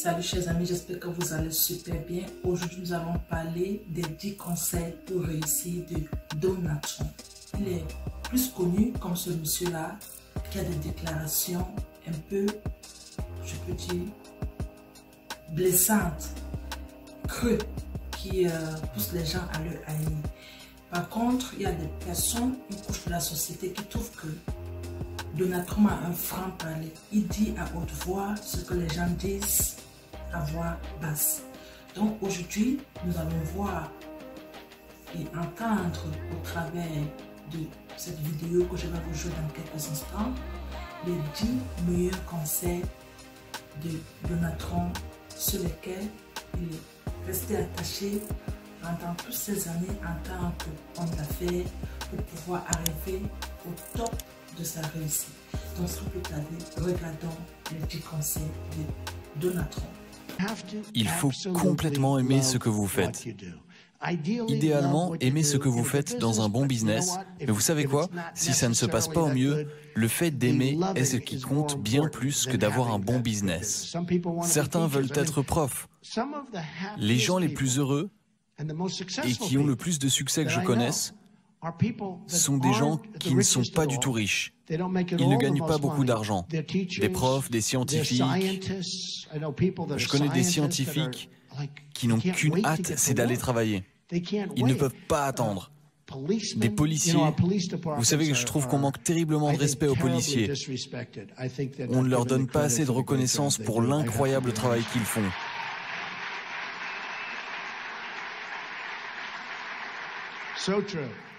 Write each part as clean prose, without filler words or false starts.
Salut chers amis, j'espère que vous allez super bien. Aujourd'hui, nous allons parler des 10 conseils pour réussir de Donald Trump. Il est plus connu comme ce monsieur-là qui a des déclarations un peu, je peux dire, blessantes, creux, qui poussent les gens à le haïr. Par contre, il y a des personnes, une couche de la société qui trouvent que Donald Trump a un franc-parler. Il dit à haute voix ce que les gens disent à voix basse. Donc aujourd'hui, nous allons voir et entendre au travers de cette vidéo que je vais vous jouer dans quelques instants les 10 meilleurs conseils de Donald Trump sur lesquels il est resté attaché pendant toutes ces années en tant qu'homme d'affaires pour pouvoir arriver au top de sa réussite. Donc, s'il vous plaît, regardons les 10 conseils de Donald Trump. Il faut complètement aimer ce que vous faites. Idéalement, aimer ce que vous faites dans un bon business. Mais vous savez quoi? Si ça ne se passe pas au mieux, le fait d'aimer est ce qui compte bien plus que d'avoir un bon business. Certains veulent être profs. Les gens les plus heureux et qui ont le plus de succès que je connaisse sont des gens qui ne sont pas du tout riches. Ils ne gagnent pas beaucoup d'argent. Des profs, des scientifiques. Je connais des scientifiques qui n'ont qu'une hâte, c'est d'aller travailler. Ils ne peuvent pas attendre. Des policiers. Vous savez que je trouve qu'on manque terriblement de respect aux policiers. On ne leur donne pas assez de reconnaissance pour l'incroyable travail qu'ils font.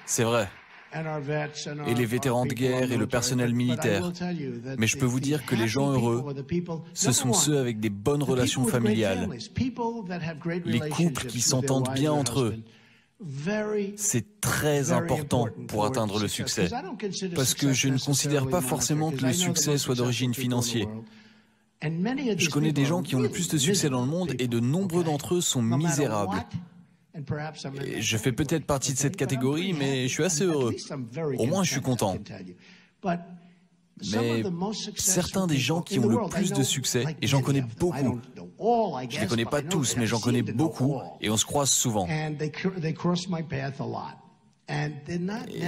C'est vrai. Et les vétérans de guerre et le personnel militaire. Mais je peux vous dire que les gens heureux, ce sont ceux avec des bonnes relations familiales. Les couples qui s'entendent bien entre eux. C'est très important pour atteindre le succès. Parce que je ne considère pas forcément que le succès soit d'origine financière. Je connais des gens qui ont le plus de succès dans le monde et de nombreux d'entre eux sont misérables. Et je fais peut-être partie de cette catégorie, mais je suis assez heureux. Au moins, je suis content. Mais certains des gens qui ont le plus de succès, et j'en connais beaucoup, je ne les connais pas tous, mais j'en connais beaucoup, et on se croise souvent. Et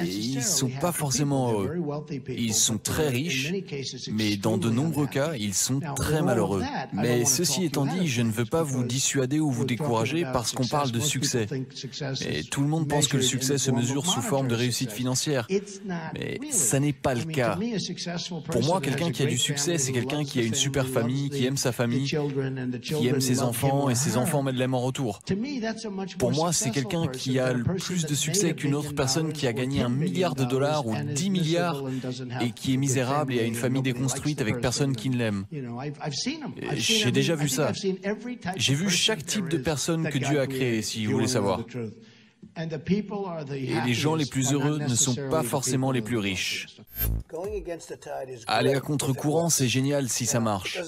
ils ne sont pas forcément heureux. Ils sont très riches, mais dans de nombreux cas, ils sont très malheureux. Mais ceci étant dit, je ne veux pas vous dissuader ou vous décourager parce qu'on parle de succès. Et tout le monde pense que le succès se mesure sous forme de réussite financière. Mais ça n'est pas le cas. Pour moi, quelqu'un qui a du succès, c'est quelqu'un qui a une super famille, qui aime sa famille, qui aime ses enfants et ses enfants l'aiment en retour. Pour moi, c'est quelqu'un qui a le plus de succès qu'une autre personne qui a gagné $1 milliard ou 10 milliards et qui est misérable et a une famille déconstruite avec personne qui ne l'aime. J'ai déjà vu ça. J'ai vu chaque type de personne que Dieu a créé, si vous voulez savoir. Et les gens les plus heureux ne sont pas forcément les plus riches. Aller à contre-courant, c'est génial si ça marche.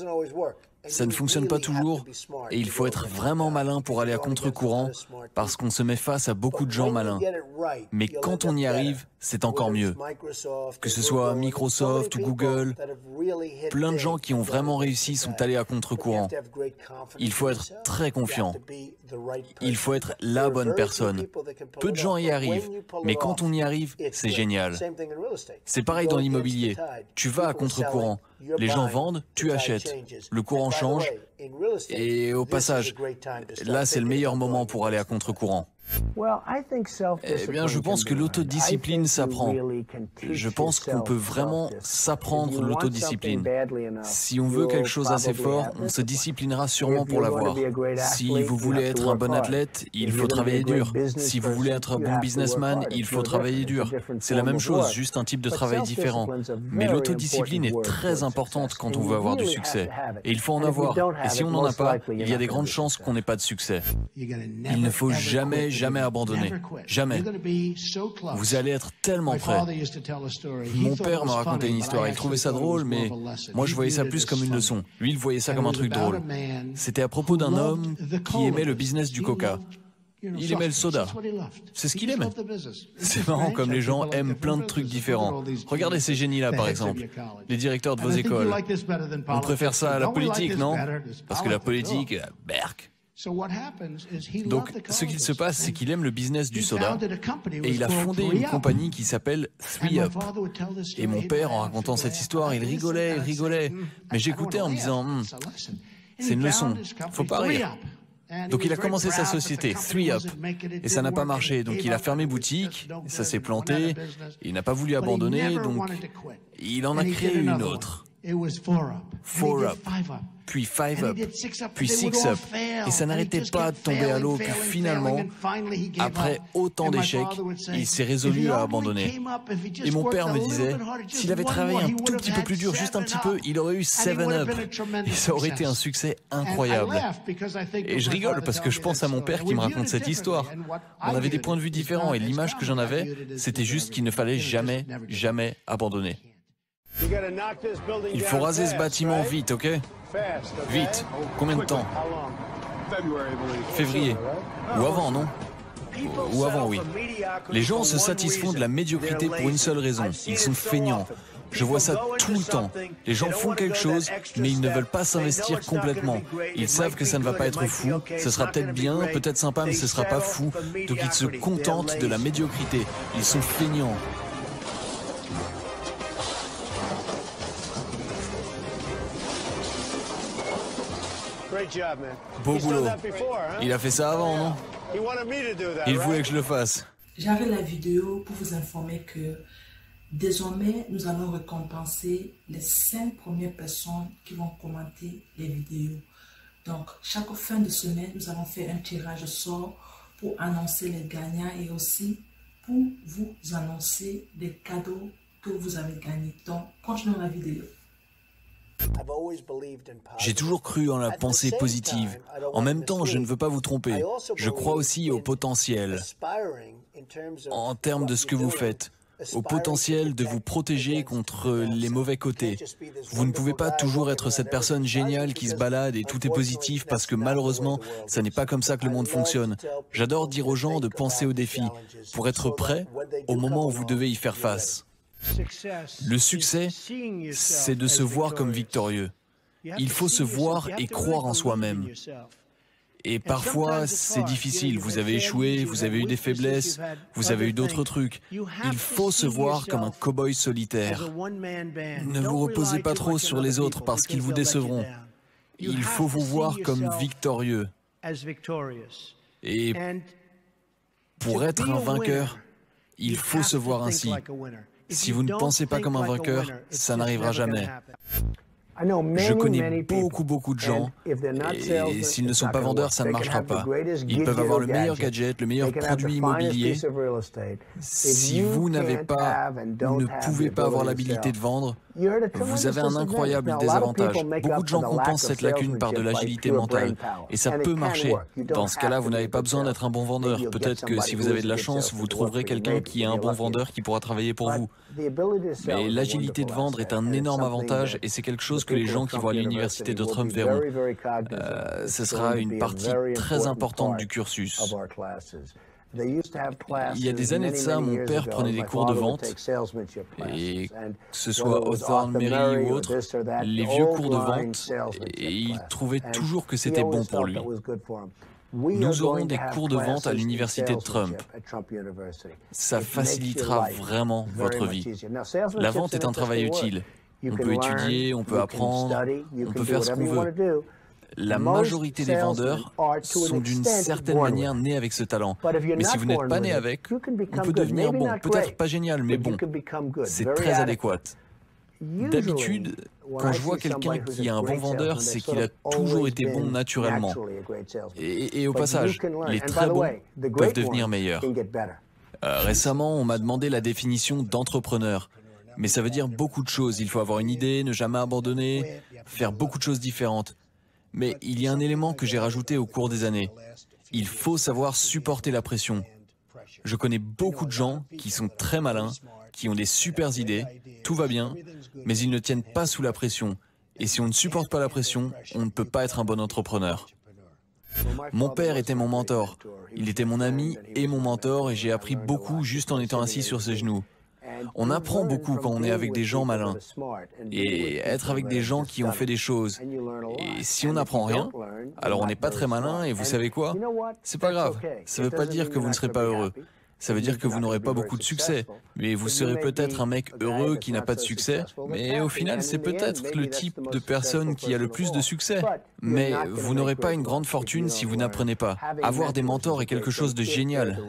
Ça ne fonctionne pas toujours et il faut être vraiment malin pour aller à contre-courant parce qu'on se met face à beaucoup de gens malins. Mais quand on y arrive, c'est encore mieux. Que ce soit Microsoft ou Google, plein de gens qui ont vraiment réussi sont allés à contre-courant. Il faut être très confiant. Il faut être la bonne personne. Peu de gens y arrivent, mais quand on y arrive, c'est génial. C'est pareil dans l'immobilier. Tu vas à contre-courant. Les gens vendent, tu achètes. Le courant change. Et au passage, là, c'est le meilleur moment pour aller à contre-courant. Eh bien, je pense que l'autodiscipline s'apprend. Je pense qu'on peut vraiment s'apprendre l'autodiscipline. Si on veut quelque chose assez fort, on se disciplinera sûrement pour l'avoir. Si vous voulez être un bon athlète, il faut travailler dur. Si vous voulez être un bon businessman, il faut travailler dur. C'est la même chose, juste un type de travail différent. Mais l'autodiscipline est très importante quand on veut avoir du succès. Et il faut en avoir. Et si on n'en a pas, il y a des grandes chances qu'on n'ait pas de succès. Il ne faut jamais abandonner. Jamais. Vous allez être tellement prêt. Mon père m'a raconté une histoire. Il trouvait ça drôle, mais moi je voyais ça plus comme une leçon. Lui, il voyait ça comme un truc drôle. C'était à propos d'un homme qui aimait le business du coca. Il aimait le soda. C'est ce qu'il aimait. C'est marrant comme les gens aiment plein de trucs différents. Regardez ces génies-là, par exemple. Les directeurs de vos écoles. On préfère ça à la politique, non? Parce que la politique, berk. Donc, ce qu'il se passe, c'est qu'il aime le business du soda et il a fondé une compagnie qui s'appelle 3UP. Et mon père, en racontant cette histoire, il rigolait. Mais j'écoutais en me disant, c'est une leçon, faut pas rire. Donc il a commencé sa société, 3UP, et ça n'a pas marché. Donc il a fermé boutique, ça s'est planté, il n'a pas voulu abandonner, donc il en a créé une autre. 4UP, puis 5UP, puis 6UP, et ça n'arrêtait pas de tomber à l'eau, puis finalement, après autant d'échecs, il s'est résolu à abandonner. Et mon père me disait, s'il avait travaillé un tout petit peu plus dur, juste un petit peu, il aurait eu 7UP, et ça aurait été un succès incroyable. Et je rigole parce que je pense à mon père qui me raconte cette histoire. On avait des points de vue différents, et l'image que j'en avais, c'était juste qu'il ne fallait jamais, jamais abandonner. Il faut raser ce bâtiment vite, ok? Vite. Combien de temps? Février. Ou avant, non? Ou avant, oui. Les gens se satisfont de la médiocrité pour une seule raison. Ils sont feignants. Je vois ça tout le temps. Les gens font quelque chose, mais ils ne veulent pas s'investir complètement. Ils savent que ça ne va pas être fou, ce sera peut-être bien, peut-être sympa, mais ce ne sera pas fou. Donc ils se contentent de la médiocrité. Ils sont feignants. Beau boulot. Il a fait ça avant, non? Il voulait que je le fasse. J'avais la vidéo pour vous informer que désormais, nous allons récompenser les 5 premières personnes qui vont commenter les vidéos. Donc, chaque fin de semaine, nous allons faire un tirage au sort pour annoncer les gagnants et aussi pour vous annoncer les cadeaux que vous avez gagnés. Donc, continuons la vidéo. J'ai toujours cru en la pensée positive. En même temps, je ne veux pas vous tromper. Je crois aussi au potentiel, en termes de ce que vous faites, au potentiel de vous protéger contre les mauvais côtés. Vous ne pouvez pas toujours être cette personne géniale qui se balade et tout est positif parce que malheureusement, ça n'est pas comme ça que le monde fonctionne. J'adore dire aux gens de penser aux défis pour être prêts au moment où vous devez y faire face. Le succès, c'est de se voir comme victorieux. Il faut se voir et croire en soi-même. Et parfois, c'est difficile. Vous avez échoué, vous avez eu des faiblesses, vous avez eu d'autres trucs. Il faut se voir comme un cow-boy solitaire. Ne vous reposez pas trop sur les autres parce qu'ils vous décevront. Il faut vous voir comme victorieux. Et pour être un vainqueur, il faut se voir ainsi. Si vous ne pensez pas comme un vainqueur, ça n'arrivera jamais. Je connais beaucoup de gens et s'ils ne sont pas vendeurs, ça ne marchera pas. Ils peuvent avoir le meilleur gadget, le meilleur produit immobilier. Si vous n'avez pas ou ne pouvez pas avoir l'habilité de vendre, vous avez un incroyable désavantage. Beaucoup de gens compensent cette lacune par de l'agilité mentale. Et ça peut marcher. Dans ce cas-là, vous n'avez pas besoin d'être un bon vendeur. Peut-être que si vous avez de la chance, vous trouverez quelqu'un qui est un bon vendeur qui pourra travailler pour vous. Mais l'agilité de vendre est un énorme avantage et c'est quelque chose que les gens qui vont à l'université de Trump verront. Ce sera une partie très importante du cursus. Il y a des années de ça, mon père prenait des cours de vente, et que ce soit Hawthorne, Mary ou autre, les vieux cours de vente, et il trouvait toujours que c'était bon pour lui. Nous aurons des cours de vente à l'université de Trump. Ça facilitera vraiment votre vie. La vente est un travail utile. On peut étudier, on peut apprendre, on peut faire ce qu'on veut. La majorité des vendeurs sont d'une certaine manière nés avec ce talent. Mais si vous n'êtes pas né avec, on peut devenir bon. Peut-être pas génial, mais bon. C'est très adéquat. D'habitude, quand je vois quelqu'un qui est un bon vendeur, c'est qu'il a toujours été bon naturellement. Et au passage, les très bons peuvent devenir meilleurs. Récemment, on m'a demandé la définition d'entrepreneur. Mais ça veut dire beaucoup de choses. Il faut avoir une idée, ne jamais abandonner, faire beaucoup de choses différentes. Mais il y a un élément que j'ai rajouté au cours des années. Il faut savoir supporter la pression. Je connais beaucoup de gens qui sont très malins, qui ont des super idées, tout va bien, mais ils ne tiennent pas sous la pression. Et si on ne supporte pas la pression, on ne peut pas être un bon entrepreneur. Mon père était mon mentor. Il était mon ami et mon mentor et j'ai appris beaucoup juste en étant assis sur ses genoux. On apprend beaucoup quand on est avec des gens malins et être avec des gens qui ont fait des choses. Et si on n'apprend rien, alors on n'est pas très malin et vous savez quoi? C'est pas grave. Ça ne veut pas dire que vous ne serez pas heureux. Ça veut dire que vous n'aurez pas beaucoup de succès. Mais vous serez peut-être un mec heureux qui n'a pas de succès. Mais au final, c'est peut-être le type de personne qui a le plus de succès. Mais vous n'aurez pas une grande fortune si vous n'apprenez pas. Avoir des mentors est quelque chose de génial.